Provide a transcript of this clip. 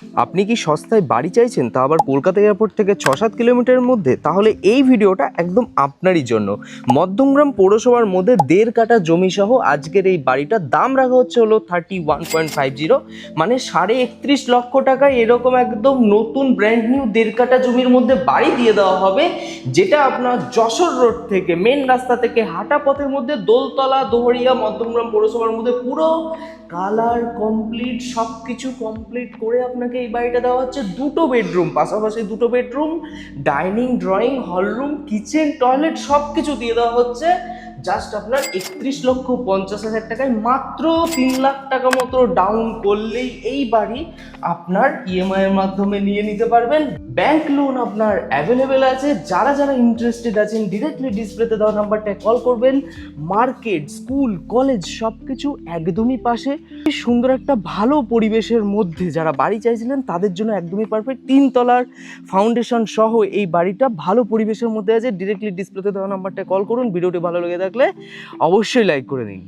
আপনি কি সস্তায় বাড়ি চাইছেন, তা আবার কলকাতা এয়ারপোর্ট থেকে 6-7 কিলোমিটারের মধ্যে? তাহলে এই ভিডিওটা একদম আপনারই জন্য। মধ্যমগ্রাম পৌরসভার মধ্যে 1.5 কাঠা জমি সহ আজকের এই বাড়িটার দাম রাখা হচ্ছে হলো 31.50, মানে 31.5 লক্ষ টাকায় এরকম একদম নতুন ব্র্যান্ড নিউ 1.5 কাঠা জমির মধ্যে বাড়ি দিয়ে দেওয়া হবে, যেটা আপনার যশোর রোড থেকে মেন রাস্তা থেকে হাঁটা পথের মধ্যে দোলতলা দোহরিয়া মধ্যমগ্রাম পৌরসভার মধ্যে পুরো কালার কমপ্লিট, সব কিছু কমপ্লিট করে আপনাকে এই বাড়িটা দেওয়া হচ্ছে। 2টো বেডরুম, পাশাপাশি 2টো bedroom, dining drawing hall room kitchen toilet সব কিছু দিয়ে দেওয়া হচ্ছে জাস্ট আপনার 31,50,000 টাকায়। মাত্র 3 লাখ টাকা মতো ডাউন করলেই এই বাড়ি আপনার ইএমআই এর মাধ্যমে নিয়ে নিতে পারবেন। ব্যাংক লোন আপনার অ্যাভেলেবেল আছে। যারা যারা ইন্টারেস্টেড আছেন ডিরেক্টলি ডিসপ্লেতে দেওয়া নাম্বারটায় কল করবেন। মার্কেট, স্কুল, কলেজ সব কিছু একদমই পাশে, সুন্দর একটা ভালো পরিবেশের মধ্যে যারা বাড়ি চাইছিলেন তাদের জন্য একদমই পারফেক্ট। 3 তলার ফাউন্ডেশন সহ এই বাড়িটা ভালো পরিবেশের মধ্যে আছে। ডিরেক্টলি ডিসপ্লেতে দেওয়া নাম্বারটায় কল করুন। ভিডিওটি ভালো লেগে থাকলে অবশ্যই লাইক করে দিন।